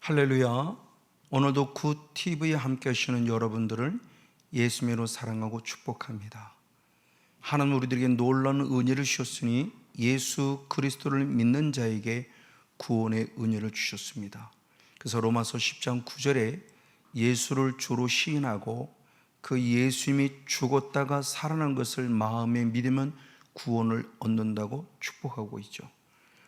할렐루야. 오늘도 굿TV에 함께 하시는 여러분들을 예수님으로 사랑하고 축복합니다. 하나님 우리들에게 놀라운 은혜를 주셨으니 예수 그리스도를 믿는 자에게 구원의 은혜를 주셨습니다. 그래서 로마서 10장 9절에 예수를 주로 시인하고 그 예수님이 죽었다가 살아난 것을 마음에 믿으면 구원을 얻는다고 축복하고 있죠.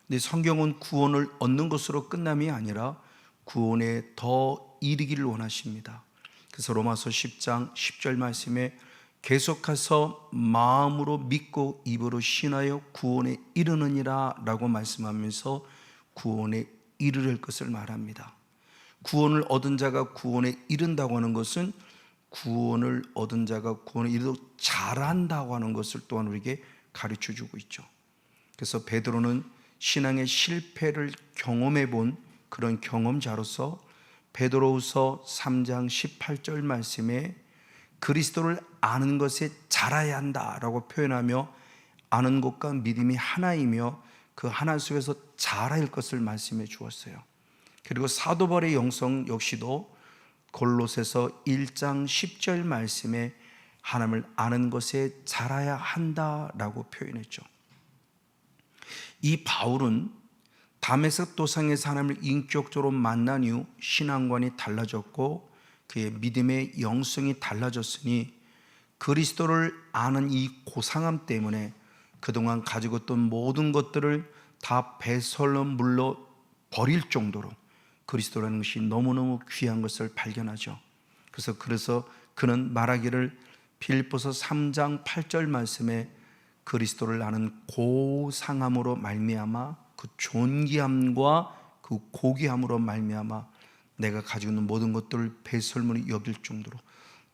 근데 성경은 구원을 얻는 것으로 끝남이 아니라 구원에 더 이르기를 원하십니다. 그래서 로마서 10장 10절 말씀에 계속해서 마음으로 믿고 입으로 신하여 구원에 이르느니라 라고 말씀하면서 구원에 이르를 것을 말합니다. 구원을 얻은 자가 구원에 이른다고 하는 것은 구원을 얻은 자가 구원에 이르도록 잘한다고 하는 것을 또한 우리에게 가르쳐 주고 있죠. 그래서 베드로는 신앙의 실패를 경험해 본 그런 경험자로서 베드로후서 3장 18절 말씀에 그리스도를 아는 것에 자라야 한다라고 표현하며 아는 것과 믿음이 하나이며 그 하나 속에서 자라일 것을 말씀해 주었어요. 그리고 사도 바울의 영성 역시도 골로새서 1장 10절 말씀에 하나님을 아는 것에 자라야 한다라고 표현했죠. 이 바울은 다메섹 도상에서 하나님을 인격적으로 만난 이후 신앙관이 달라졌고 그의 믿음의 영성이 달라졌으니 그리스도를 아는 이 고상함 때문에 그동안 가지고 있던 모든 것들을 다 배설로 물러 버릴 정도로 그리스도라는 것이 너무너무 귀한 것을 발견하죠. 그래서 그는 말하기를 빌립보서 3장 8절 말씀에 그리스도를 아는 고상함으로 말미암아 그 존귀함과 그 고귀함으로 말미암아 내가 가지고 있는 모든 것들을 배설물이 여길 정도로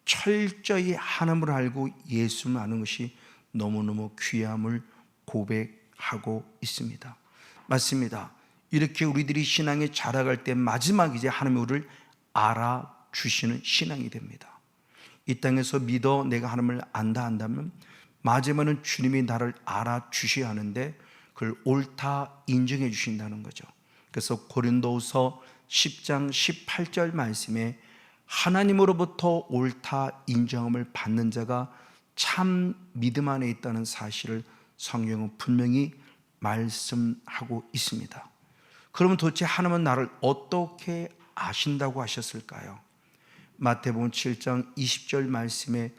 철저히 하나님을 알고 예수를 아는 것이 너무너무 귀함을 고백하고 있습니다. 맞습니다. 이렇게 우리들이 신앙에 자라갈 때 마지막 이제 하나님이 우리를 알아주시는 신앙이 됩니다. 이 땅에서 믿어 내가 하나님을 안다 한다면 마지막은 주님이 나를 알아주셔야 하는데 그걸 옳다 인정해 주신다는 거죠. 그래서 고린도후서 10장 18절 말씀에 하나님으로부터 옳다 인정함을 받는 자가 참 믿음 안에 있다는 사실을 성경은 분명히 말씀하고 있습니다. 그러면 도대체 하나님은 나를 어떻게 아신다고 하셨을까요? 마태복음 7장 20절 말씀에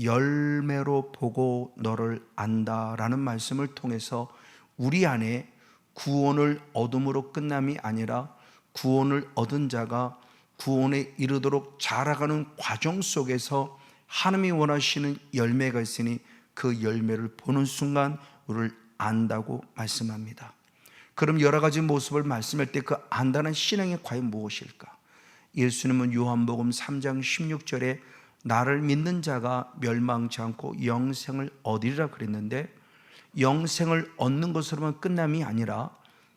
열매로 보고 너를 안다라는 말씀을 통해서 우리 안에 구원을 얻음으로 끝남이 아니라 구원을 얻은 자가 구원에 이르도록 자라가는 과정 속에서 하나님이 원하시는 열매가 있으니 그 열매를 보는 순간 우리를 안다고 말씀합니다. 그럼 여러 가지 모습을 말씀할 때 그 안다는 신앙이 과연 무엇일까? 예수님은 요한복음 3장 16절에 나를 믿는 자가 멸망치 않고 영생을 얻으리라 그랬는데 영생을 얻는 것으로만 끝남이 아니라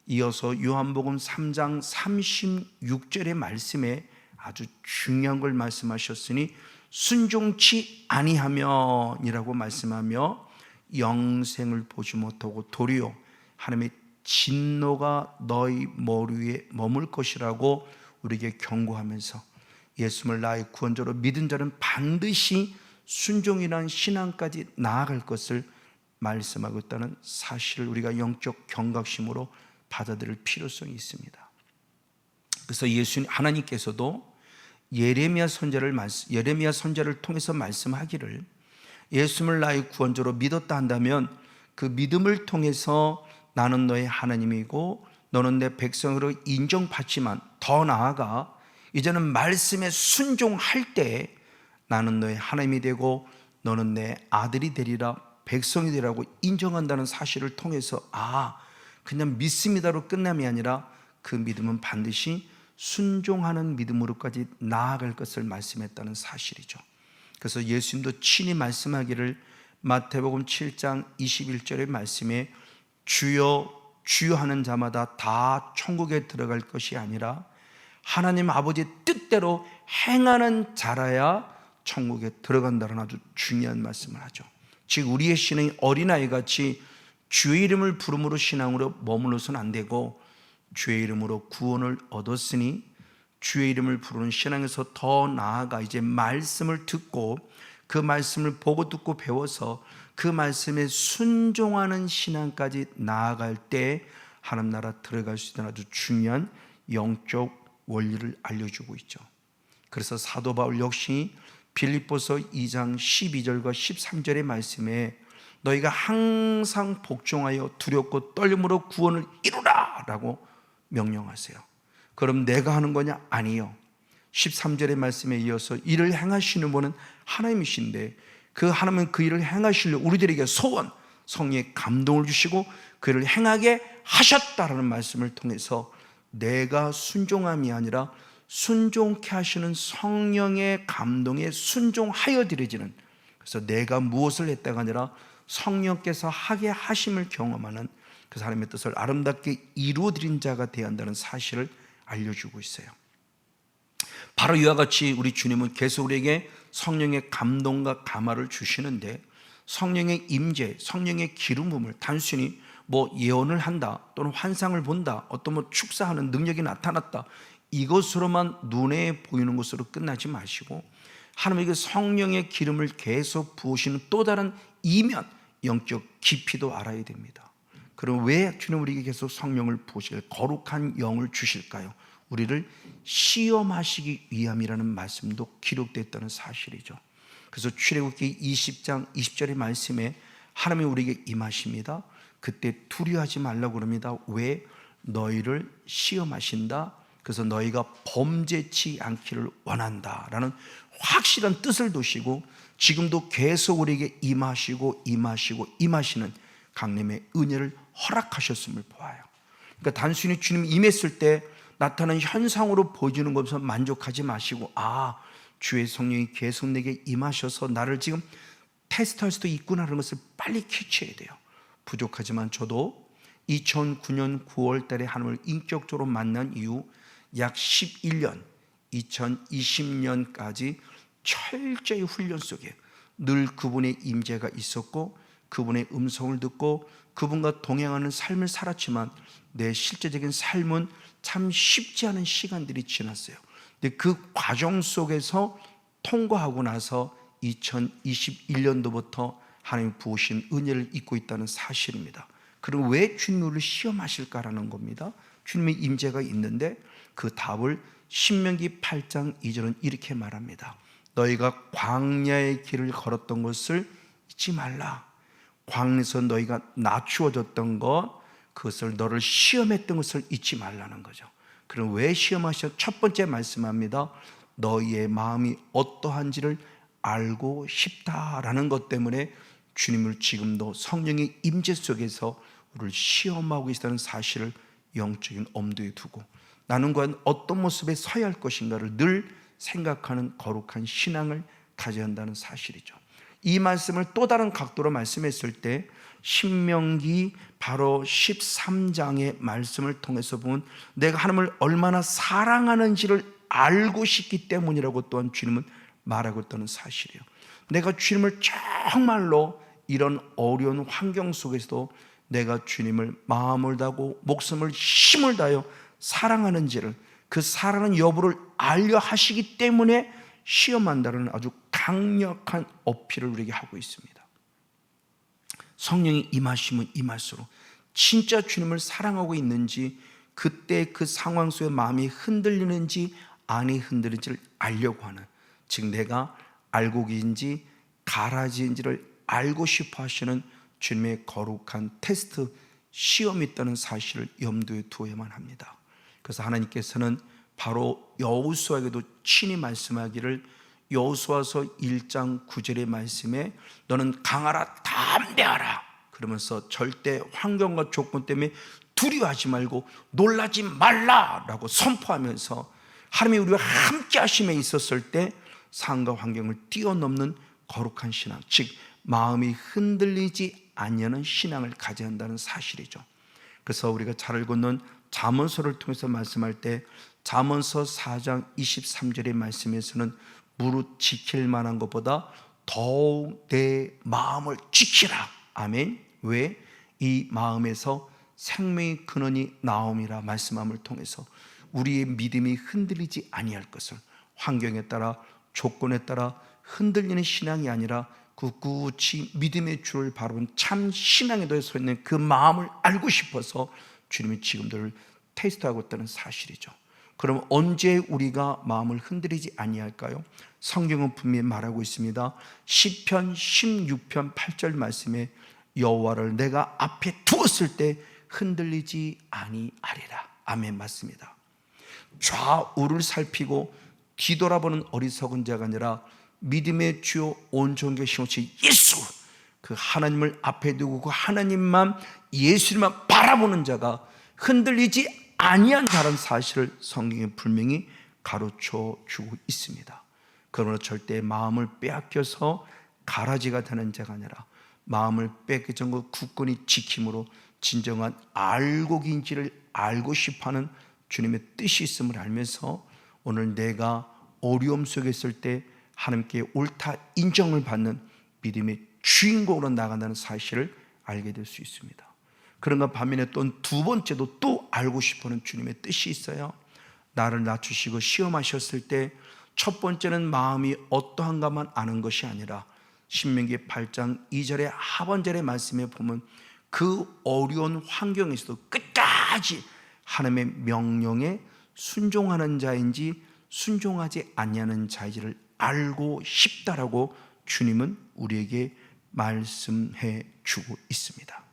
이어서 요한복음 3장 36절의 말씀에 아주 중요한 걸 말씀하셨으니 순종치 아니하면이라고 말씀하며 영생을 보지 못하고 도리어 하나님의 진노가 너희 머리 위에 머물 것이라고 우리에게 경고하면서 예수를 나의 구원자로 믿은 자는 반드시 순종이라는 신앙까지 나아갈 것을 말씀하고 있다는 사실을 우리가 영적 경각심으로 받아들일 필요성이 있습니다. 그래서 하나님께서도 예레미야 선지자를 통해서 말씀하기를 예수를 나의 구원자로 믿었다 한다면 그 믿음을 통해서 나는 너의 하나님이고 너는 내 백성으로 인정받지만 더 나아가 이제는 말씀에 순종할 때 나는 너의 하나님이 되고 너는 내 아들이 되리라 백성이 되라고 인정한다는 사실을 통해서 그냥 믿습니다로 끝남이 아니라 그 믿음은 반드시 순종하는 믿음으로까지 나아갈 것을 말씀했다는 사실이죠. 그래서 예수님도 친히 말씀하기를 마태복음 7장 21절의 말씀에 주여 주여 하는 자마다 다 천국에 들어갈 것이 아니라 하나님 아버지의 뜻대로 행하는 자라야 천국에 들어간다는 아주 중요한 말씀을 하죠. 즉 우리의 신앙이 어린아이같이 주의 이름을 부름으로 신앙으로 머물러서는 안 되고 주의 이름으로 구원을 얻었으니 주의 이름을 부르는 신앙에서 더 나아가 이제 말씀을 듣고 그 말씀을 보고 듣고 배워서 그 말씀에 순종하는 신앙까지 나아갈 때 하나님 나라 들어갈 수 있는 아주 중요한 영적 원리를 알려주고 있죠. 그래서 사도 바울 역시 빌립보서 2장 12절과 13절의 말씀에 너희가 항상 복종하여 두렵고 떨림으로 구원을 이루라 라고 명령하세요. 그럼 내가 하는 거냐? 아니요. 13절의 말씀에 이어서 이를 행하시는 분은 하나님이신데 그 하나님은 그 일을 행하시려 우리들에게 소원, 성령의 감동을 주시고 그 일을 행하게 하셨다라는 말씀을 통해서 내가 순종함이 아니라 순종케 하시는 성령의 감동에 순종하여 드려지는, 그래서 내가 무엇을 했다가 아니라 성령께서 하게 하심을 경험하는 그 사람의 뜻을 아름답게 이루어드린 자가 되어야 한다는 사실을 알려주고 있어요. 바로 이와 같이 우리 주님은 계속 우리에게 성령의 감동과 감화를 주시는데, 성령의 임재, 성령의 기름 부음을 단순히 예언을 한다 또는 환상을 본다, 어떤 축사하는 능력이 나타났다, 이것으로만 눈에 보이는 것으로 끝나지 마시고 하나님의 성령의 기름을 계속 부으시는 또 다른 이면, 영적 깊이도 알아야 됩니다. 그럼 왜 주님 우리에게 계속 성령을 부으실, 거룩한 영을 주실까요? 우리를 시험하시기 위함이라는 말씀도 기록되었다는 사실이죠. 그래서 출애굽기 20장 20절의 말씀에 하나님이 우리에게 임하십니다. 그때 두려워하지 말라고 그럽니다. 왜? 너희를 시험하신다. 그래서 너희가 범죄치 않기를 원한다라는 확실한 뜻을 두시고 지금도 계속 우리에게 임하시는 강림의 은혜를 허락하셨음을 보아요. 그러니까 단순히 주님 임했을 때 나타나는 현상으로 보여주는 것에서 만족하지 마시고, 주의 성령이 계속 내게 임하셔서 나를 지금 테스트할 수도 있구나라는 것을 빨리 캐치해야 돼요. 부족하지만 저도 2009년 9월 달에 하나님을 인격적으로 만난 이후 약 11년, 2020년까지 철저히 훈련 속에 늘 그분의 임재가 있었고 그분의 음성을 듣고 그분과 동행하는 삶을 살았지만 내 실제적인 삶은 참 쉽지 않은 시간들이 지났어요. 근데 그 과정 속에서 통과하고 나서 2021년도부터 하나님 부으신 은혜를 잊고 있다는 사실입니다. 그럼 왜 주님이 우리를 시험하실까라는 겁니다. 주님의 임재가 있는데 그 답을 신명기 8장 2절은 이렇게 말합니다. 너희가 광야의 길을 걸었던 것을 잊지 말라. 광야에서 너희가 낮추어졌던 것, 그것을 너를 시험했던 것을 잊지 말라는 거죠. 그럼 왜 시험하셔? 첫 번째 말씀합니다. 너희의 마음이 어떠한지를 알고 싶다라는 것 때문에 주님을 지금도 성령의 임재 속에서 우리를 시험하고 계시다는 사실을 영적인 엄두에 두고 나는 과연 어떤 모습에 서야 할 것인가를 늘 생각하는 거룩한 신앙을 가져야 한다는 사실이죠. 이 말씀을 또 다른 각도로 말씀했을 때 신명기 바로 13장의 말씀을 통해서 보면 내가 하나님을 얼마나 사랑하는지를 알고 싶기 때문이라고 또한 주님은 말하고 있다는 사실이에요. 내가 주님을 정말로 이런 어려운 환경 속에서도 내가 주님을 마음을 다하고 목숨을 힘을 다하여 사랑하는지를, 그 사랑하는 여부를 알려 하시기 때문에 시험한다는 아주 강력한 어필을 우리에게 하고 있습니다. 성령이 임하시면 임할수록 진짜 주님을 사랑하고 있는지, 그때 그 상황 속에 마음이 흔들리는지 안이 흔들리는지를 알려고 하는, 즉 내가 알고 계신지 가라지인지를 알고 싶어 하시는 주님의 거룩한 테스트, 시험이 있다는 사실을 염두에 두어야만 합니다. 그래서 하나님께서는 바로 여호수아에게도 친히 말씀하기를, 여호수아서 1장 9절의 말씀에 너는 강하라 담대하라 그러면서 절대 환경과 조건 때문에 두려워하지 말고 놀라지 말라라고 선포하면서 하나님이 우리와 함께 하심에 있었을 때 상황과 환경을 뛰어넘는 거룩한 신앙, 즉 마음이 흔들리지 않는 신앙을 가져야 한다는 사실이죠. 그래서 우리가 잘 알고 있는 잠언서를 통해서 말씀할 때 잠언서 4장 23절의 말씀에서는 무릇 지킬 만한 것보다 더욱 내 마음을 지키라. 아멘. 왜? 이 마음에서 생명의 근원이 나옴이라 말씀함을 통해서 우리의 믿음이 흔들리지 아니할 것을, 환경에 따라 조건에 따라 흔들리는 신앙이 아니라 굳굳이 믿음의 주를 바라본 참 신앙에 더해 서 있는 그 마음을 알고 싶어서 주님이 지금들 테스트하고 있다는 사실이죠. 그럼 언제 우리가 마음을 흔들리지 아니할까요? 성경은 분명히 말하고 있습니다. 시편 16편 8절 말씀에 여호와를 내가 앞에 두었을 때 흔들리지 아니하리라. 아멘. 맞습니다. 좌우를 살피고 뒤돌아보는 어리석은 자가 아니라 믿음의 주요 온전하게 신호치 예수, 그 하나님을 앞에 두고 그 하나님만, 예수님만 바라보는 자가 흔들리지 아니한 자라는 사실을 성경에 분명히 가르쳐 주고 있습니다. 그러나 절대 마음을 빼앗겨서 가라지가 되는 자가 아니라 마음을 빼앗기지 않고 굳건히 지킴으로 진정한 알곡인지를 알고 싶어하는 주님의 뜻이 있음을 알면서 오늘 내가 어려움 속에 있을 때 하나님께 옳다 인정을 받는 믿음의 주인공으로 나간다는 사실을 알게 될 수 있습니다. 그런가 반면에 또 두 번째도 또 알고 싶어하는 주님의 뜻이 있어요. 나를 낮추시고 시험하셨을 때 첫 번째는 마음이 어떠한가만 아는 것이 아니라 신명기 8장 2절의 하반절의 말씀에 보면 그 어려운 환경에서도 끝까지 하나님의 명령에 순종하는 자인지 순종하지 아니하는 자인지를 알고 싶다라고 주님은 우리에게 말씀해 주고 있습니다.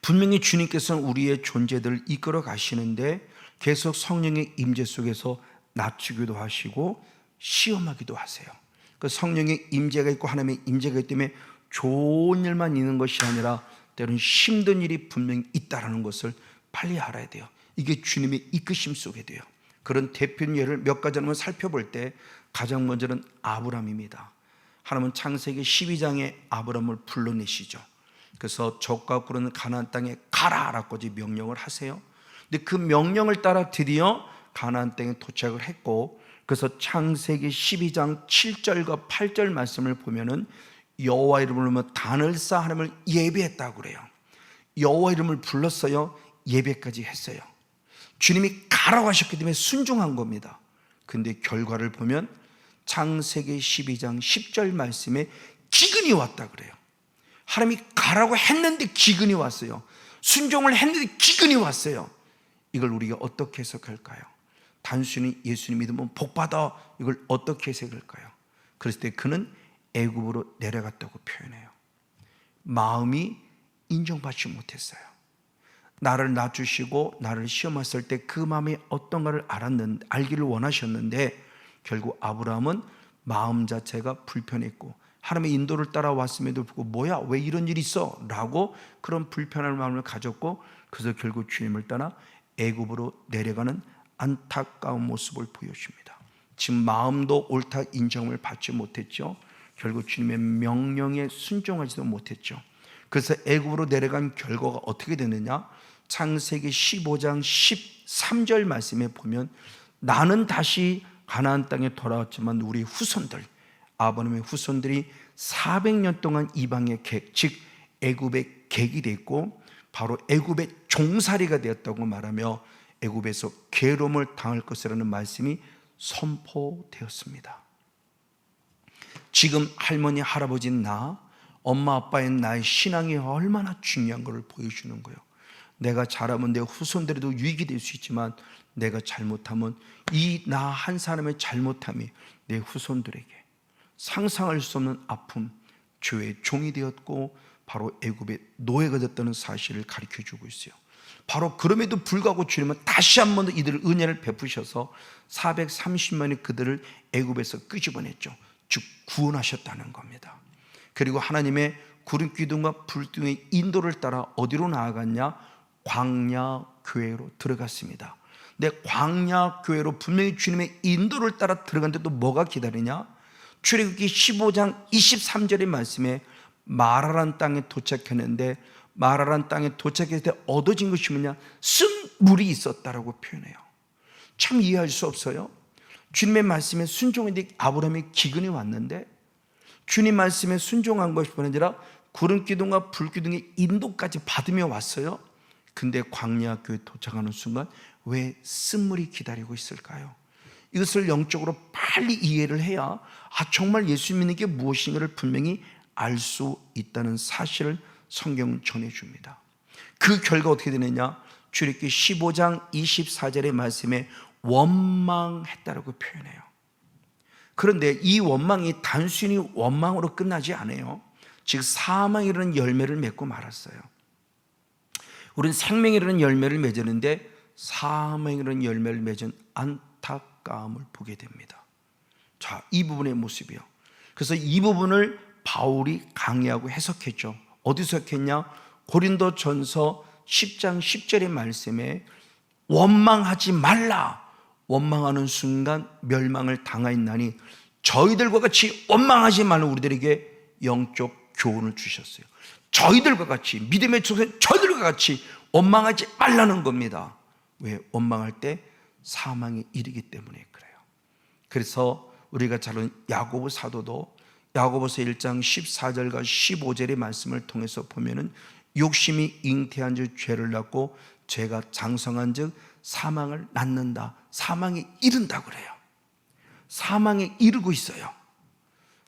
분명히 주님께서는 우리의 존재들을 이끌어 가시는데 계속 성령의 임재 속에서 낮추기도 하시고 시험하기도 하세요. 그 성령의 임재가 있고 하나님의 임재가 있기 때문에 좋은 일만 있는 것이 아니라 때로는 힘든 일이 분명히 있다는 것을 빨리 알아야 돼요. 이게 주님의 이끄심 속에 돼요. 그런 대표 예를 몇 가지 한번 살펴볼 때 가장 먼저는 아브라함입니다. 하나님은 창세기 12장에 아브라함을 불러내시죠. 그래서 적과 꾸르는 가나안 땅에 가라라고 명령을 하세요. 근데 그 명령을 따라 드디어 가나안 땅에 도착을 했고, 그래서 창세기 12장 7절과 8절 말씀을 보면은 여호와 이름을 부르며 단을 쌓아 하나님을 예배했다고 그래요. 여호와 이름을 불렀어요. 예배까지 했어요. 주님이 가라고 하셨기 때문에 순종한 겁니다. 근데 결과를 보면 창세기 12장 10절 말씀에 기근이 왔다 그래요. 하나님이 가라고 했는데 기근이 왔어요. 순종을 했는데 기근이 왔어요. 이걸 우리가 어떻게 해석할까요? 단순히 예수님 믿으면 복받아, 이걸 어떻게 해석할까요? 그랬을 때 그는 애굽으로 내려갔다고 표현해요. 마음이 인정받지 못했어요. 나를 낮추시고 나를 시험했을 때 그 마음이 어떤가를 알기를 원하셨는데 결국 아브라함은 마음 자체가 불편했고 하나님의 인도를 따라왔음에도 불구하고 뭐야 왜 이런 일이 있어? 라고 그런 불편한 마음을 가졌고, 그래서 결국 주님을 따라 애굽으로 내려가는 안타까운 모습을 보여줍니다. 지금 마음도 옳다 인정을 받지 못했죠. 결국 주님의 명령에 순종하지도 못했죠. 그래서 애굽으로 내려간 결과가 어떻게 되느냐? 창세기 15장 13절 말씀에 보면 나는 다시 가나안 땅에 돌아왔지만 우리 후손들, 아브라함의 후손들이 400년 동안 이방의 객, 즉 애굽의 객이 됐고 바로 애굽의 종살이가 되었다고 말하며 애굽에서 괴로움을 당할 것이라는 말씀이 선포되었습니다. 지금 할머니, 할아버지인 나, 엄마, 아빠인 나의 신앙이 얼마나 중요한 것을 보여주는 거예요. 내가 잘하면 내 후손들에도 유익이 될 수 있지만 내가 잘못하면 이 나 한 사람의 잘못함이 내 후손들에게 상상할 수 없는 아픔, 죄의 종이 되었고 바로 애굽의 노예가 됐다는 사실을 가르쳐주고 있어요. 바로 그럼에도 불구하고 주님은 다시 한 번 더 이들을 은혜를 베푸셔서 430만이 그들을 애굽에서 끄집어냈죠. 즉 구원하셨다는 겁니다. 그리고 하나님의 구름 기둥과 불기둥의 인도를 따라 어디로 나아갔냐? 광야 교회로 들어갔습니다. 근데 광야 교회로 분명히 주님의 인도를 따라 들어갔는데 또 뭐가 기다리냐? 출애굽기 15장 23절의 말씀에 마라란 땅에 도착했는데 마라란 땅에 도착했을 때 얻어진 것이 뭐냐? 쓴물이 있었다라고 표현해요. 참 이해할 수 없어요. 주님의 말씀에 순종했는데 아브라함의 기근이 왔는데 주님 말씀에 순종한 것이 아니라 구름 기둥과 불 기둥의 인도까지 받으며 왔어요. 근데 광야 교회에 도착하는 순간 왜 쓴물이 기다리고 있을까요? 이것을 영적으로 빨리 이해를 해야 정말 예수 믿는 게 무엇인가를 분명히 알 수 있다는 사실을 성경은 전해줍니다. 그 결과 어떻게 되느냐? 출애굽기 15장 24절의 말씀에 원망했다라고 표현해요. 그런데 이 원망이 단순히 원망으로 끝나지 않아요. 즉 사망이라는 열매를 맺고 말았어요. 우리는 생명이라는 열매를 맺었는데 사망이라는 열매를 맺은 안타까움을 보게 됩니다. 자, 이 부분의 모습이요. 그래서 이 부분을 바울이 강의하고 해석했죠. 어디서 했냐? 고린도전서 10장 10절의 말씀에 원망하지 말라. 원망하는 순간 멸망을 당하였나니 저희들과 같이 원망하지 말라. 우리들에게 영적 교훈을 주셨어요. 저희들과 같이, 믿음의 조선 저희들과 같이 원망하지 말라는 겁니다. 왜? 원망할 때 사망에 이르기 때문에 그래요. 그래서 우리가 잘 아는 야고보 사도도 야고보서 1장 14절과 15절의 말씀을 통해서 보면은 욕심이 잉태한 즉 죄를 낳고 죄가 장성한 즉 사망을 낳는다. 사망에 이른다 그래요. 사망에 이르고 있어요.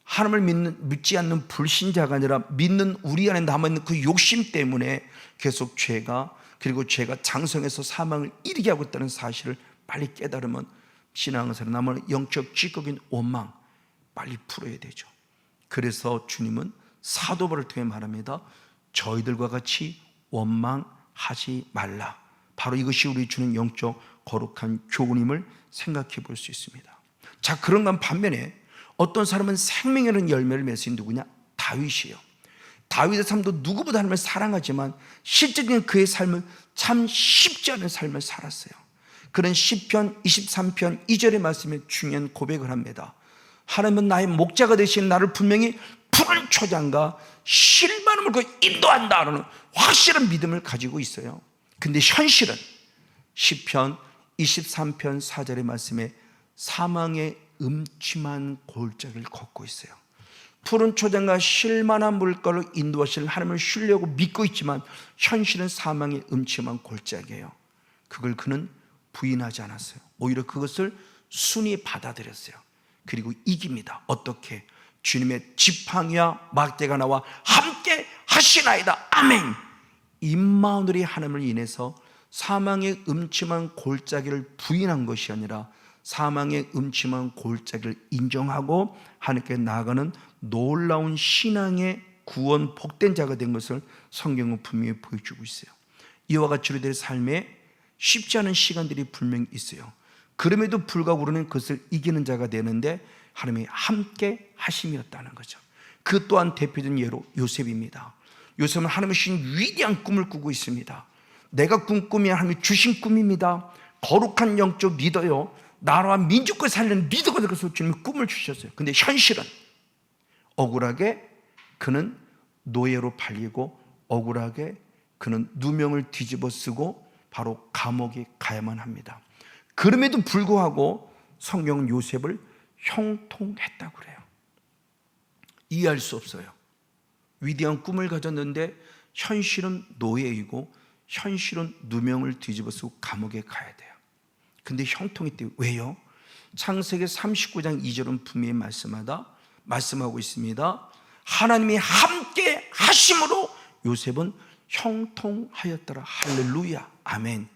하나님을 믿지 않는 불신자가 아니라 믿는 우리 안에 남아있는 그 욕심 때문에 계속 죄가, 그리고 죄가 장성해서 사망을 이르게 하고 있다는 사실을 빨리 깨달으면 신앙생활에 남은 영적 찌꺼긴 원망 빨리 풀어야 되죠. 그래서 주님은 사도바울을 통해 말합니다. 저희들과 같이 원망하지 말라. 바로 이것이 우리 주는 영적 거룩한 교훈임을 생각해 볼 수 있습니다. 자, 그런가 반면에 어떤 사람은 생명이라는 열매를 맺은 누구냐? 다윗이에요. 다윗의 삶도 누구보다 하나님을 사랑하지만 실제적인 그의 삶은 참 쉽지 않은 삶을 살았어요. 그는 시편 23편 2절의 말씀에 중요한 고백을 합니다. 하나님은 나의 목자가 되신 나를 분명히 푸른 초장과 실만을 그 인도한다라는 확실한 믿음을 가지고 있어요. 근데 현실은 시편 23편 4절의 말씀에 사망의 음침한 골짜기를 걷고 있어요. 푸른 초장과 실만한 물가로 인도하실 하나님을 신뢰하고 믿고 있지만 현실은 사망의 음침한 골짜기예요. 그걸 그는 부인하지 않았어요. 오히려 그것을 순히 받아들였어요. 그리고 이깁니다. 어떻게? 주님의 지팡이와 막대가 나와 함께 하시나이다. 아멘. 임마누엘이 하나님을 인해서 사망의 음침한 골짜기를 부인한 것이 아니라 사망의 음침한 골짜기를 인정하고 하나님께 나아가는 놀라운 신앙의 구원 복된 자가 된 것을 성경은 분명히 보여주고 있어요. 이와 같이 우리들의 삶에 쉽지 않은 시간들이 분명히 있어요. 그럼에도 불구하고 우리는 그것을 이기는 자가 되는데 하나님이 함께 하심이었다는 거죠. 그 또한 대표적인 예로 요셉입니다. 요셉은 하나님이 주신 위대한 꿈을 꾸고 있습니다. 내가 꾼 꿈이 하나님이 주신 꿈입니다. 거룩한 영적 리더요, 나라와 민족을 살리는 리더가 될 것을 주님이 꿈을 주셨어요. 근데 현실은 억울하게 그는 노예로 팔리고 억울하게 그는 누명을 뒤집어 쓰고 바로 감옥에 가야만 합니다. 그럼에도 불구하고 성경은 요셉을 형통했다고 그래요. 이해할 수 없어요. 위대한 꿈을 가졌는데 현실은 노예이고 현실은 누명을 뒤집어 쓰고 감옥에 가야 돼요. 근데 형통했대요. 왜요? 창세기 39장 2절은 분명히 말씀하고 있습니다. 하나님이 함께 하심으로 요셉은 형통하였더라. 할렐루야. 아멘.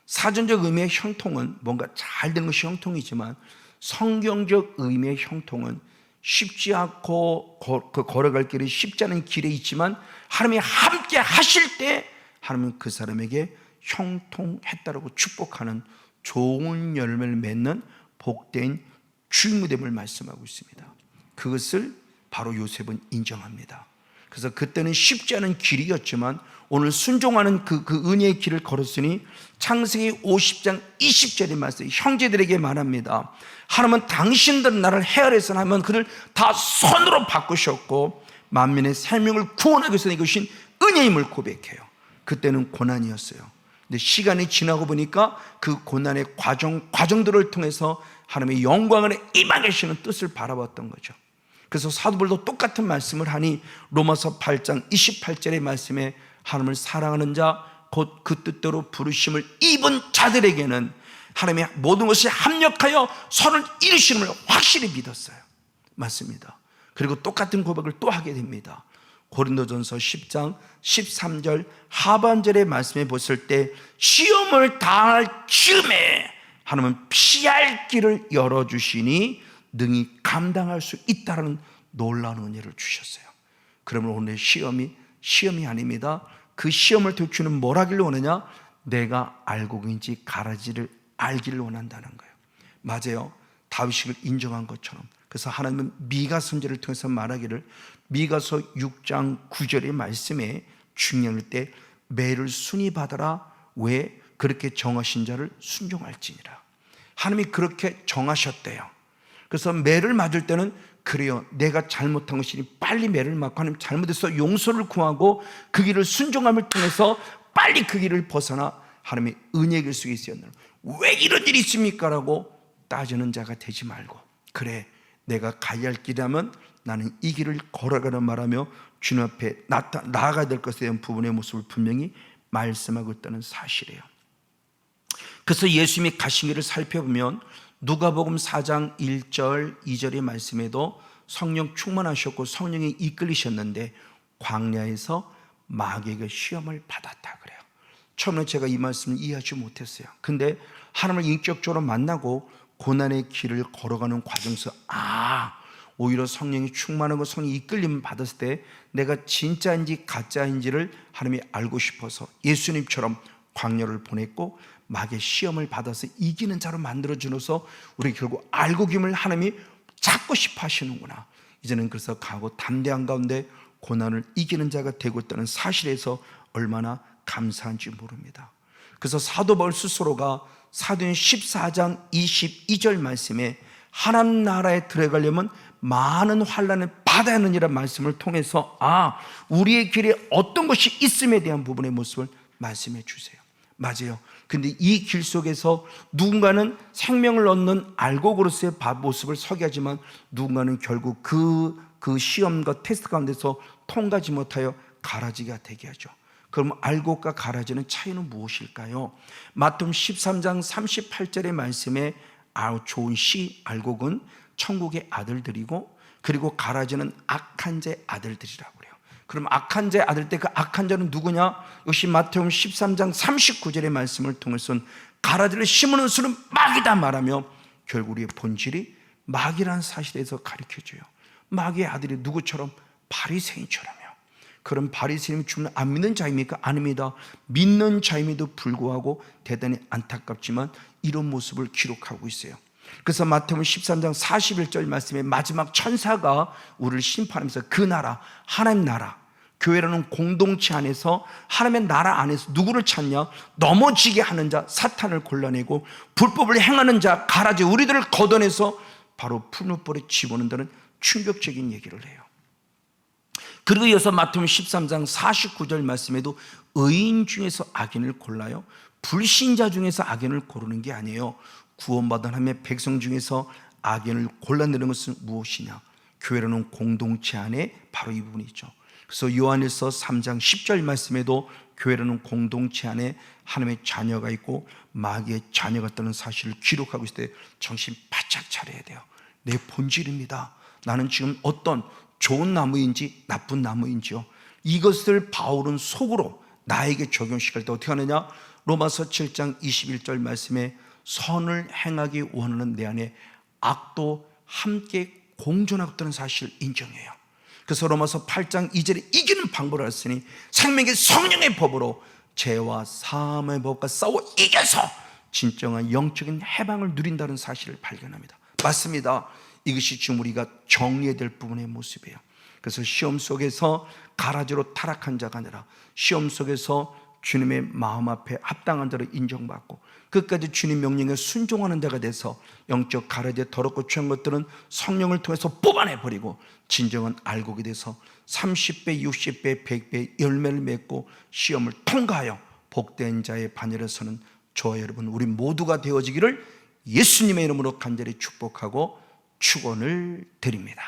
사전적 의미의 형통은 뭔가 잘 되는 것이 형통이지만 성경적 의미의 형통은 쉽지 않고 걸어갈 길이 쉽지 않은 길에 있지만 하나님이 함께 하실 때 하나님은 그 사람에게 형통했다라고 축복하는 좋은 열매를 맺는 복된 주인됨을 말씀하고 있습니다. 그것을 바로 요셉은 인정합니다. 그래서 그때는 쉽지 않은 길이었지만 오늘 순종하는 그 은혜의 길을 걸었으니 창세기 50장 20절의 말씀, 형제들에게 말합니다. 하나님은 당신들 나를 헤아려서 하면 그들 다 손으로 바꾸셨고 만민의 생명을 구원하기 위해서 이것이 은혜임을 고백해요. 그때는 고난이었어요. 근데 시간이 지나고 보니까 그 고난의 과정들을 통해서 하나님의 영광을 임하시는 뜻을 바라봤던 거죠. 그래서 사도 바울도 똑같은 말씀을 하니 로마서 8장 28절의 말씀에 하나님을 사랑하는 자 곧 그 뜻대로 부르심을 입은 자들에게는 하나님의 모든 것이 합력하여 선을 이루시는 걸 확실히 믿었어요. 맞습니다. 그리고 똑같은 고백을 또 하게 됩니다. 고린도전서 10장 13절 하반절의 말씀에 보실 때 시험을 당할 즈음에 하나님은 피할 길을 열어주시니 능히 감당할 수 있다는 놀라운 은혜를 주셨어요. 그러면 오늘 시험이 아닙니다. 그 시험을 통해 주는 뭘 하기를 원하냐? 내가 알곡인지 가라지를 알기를 원한다는 거예요. 맞아요. 다윗을 인정한 것처럼. 그래서 하나님은 미가 선지를 통해서 말하기를 미가서 6장 9절의 말씀에 중요할 때 매를 순히 받아라. 왜? 그렇게 정하신 자를 순종할지니라. 하나님이 그렇게 정하셨대요. 그래서 매를 맞을 때는 그래요, 내가 잘못한 것이니 빨리 매를 맞고 하나님 잘못해서 용서를 구하고 그 길을 순종함을 통해서 빨리 그 길을 벗어나 하나님의 은혜의 길 속에 있었느라 왜 이런 일이 있습니까? 라고 따지는 자가 되지 말고, 그래 내가 가야 할 길이라면 나는 이 길을 걸어가라 말하며 주님 앞에 나아가야 될 것에 대한 부분의 모습을 분명히 말씀하고 있다는 사실이에요. 그래서 예수님이 가신 길을 살펴보면 누가복음 4장 1절 2절의 말씀에도 성령 충만하셨고 성령에 이끌리셨는데 광야에서 마귀에게 시험을 받았다 그래요. 처음에 제가 이 말씀을 이해하지 못했어요. 근데 하나님을 인격적으로 만나고 고난의 길을 걸어가는 과정에서 오히려 성령이 충만하고 성령이 이끌림을 받았을 때 내가 진짜인지 가짜인지를 하나님이 알고 싶어서 예수님처럼 광야를 보냈고 마귀의 시험을 받아서 이기는 자로 만들어주셔서 우리 결국 알고 김을 하나님이 찾고 싶어 하시는구나. 이제는 그래서 가고 담대한 가운데 고난을 이기는 자가 되고 있다는 사실에서 얼마나 감사한지 모릅니다. 그래서 사도 바울 스스로가 사도행 14장 22절 말씀에 하나님 나라에 들어가려면 많은 환난을 받아야 하느니라 말씀을 통해서 우리의 길에 어떤 것이 있음에 대한 부분의 모습을 말씀해 주세요. 맞아요. 근데 이 길 속에서 누군가는 생명을 얻는 알곡으로서의 모습을 서게 하지만 누군가는 결국 그 시험과 테스트 가운데서 통과하지 못하여 가라지가 되게 하죠. 그럼 알곡과 가라지는 차이는 무엇일까요? 마태복음 13장 38절의 말씀에 좋은 씨 알곡은 천국의 아들들이고 그리고 가라지는 악한 자의 아들들이라고 그래요. 그럼 악한 자의 아들 때 그 악한 자는 누구냐? 역시 마태복음 13장 39절의 말씀을 통해서 가라지를 심는 수는 마귀다 말하며 결국 우리의 본질이 마귀라는 사실에서 가르쳐줘요. 마귀의 아들이 누구처럼? 바리새인처럼요. 그럼 바리새인이 주는 안 믿는 자입니까? 아닙니다. 믿는 자임에도 불구하고 대단히 안타깝지만 이런 모습을 기록하고 있어요. 그래서 마태복음 13장 41절 말씀에 마지막 천사가 우리를 심판하면서 그 나라, 하나님 나라, 교회라는 공동체 안에서 하나님의 나라 안에서 누구를 찾냐? 넘어지게 하는 자, 사탄을 골라내고 불법을 행하는 자, 가라지 우리들을 걷어내서 바로 풀무불에 집어넣는다는 충격적인 얘기를 해요. 그리고 이어서 마태복음 13장 49절 말씀에도 의인 중에서 악인을 골라요. 불신자 중에서 악인을 고르는 게 아니에요. 구원받은 하나님의 백성 중에서 악인을 골라내는 것은 무엇이냐? 교회라는 공동체 안에 바로 이 부분이 있죠. 그래서 요한일서 3장 10절 말씀에도 교회라는 공동체 안에 하나님의 자녀가 있고 마귀의 자녀가 있다는 사실을 기록하고 있을 때 정신 바짝 차려야 돼요. 내 본질입니다. 나는 지금 어떤 좋은 나무인지 나쁜 나무인지요. 이것을 바울은 속으로 나에게 적용시킬 때 어떻게 하느냐? 로마서 7장 21절 말씀에 선을 행하기 원하는 내 안에 악도 함께 공존하고 있다는 사실을 인정해요. 그래서 로마서 8장 2절에 이기는 방법을 알았으니 생명의 성령의 법으로 죄와 사함의 법과 싸워 이겨서 진정한 영적인 해방을 누린다는 사실을 발견합니다. 맞습니다. 이것이 지금 우리가 정리해야 될 부분의 모습이에요. 그래서 시험 속에서 가라지로 타락한 자가 아니라 시험 속에서 주님의 마음 앞에 합당한 자로 인정받고 끝까지 주님 명령에 순종하는 자가 돼서 영적 가라지에 더럽고 취한 것들은 성령을 통해서 뽑아내버리고 진정한 알곡이 돼서 30배, 60배, 100배 열매를 맺고 시험을 통과하여 복된 자의 반열에 서는 저와 여러분 우리 모두가 되어지기를 예수님의 이름으로 간절히 축복하고 축원을 드립니다.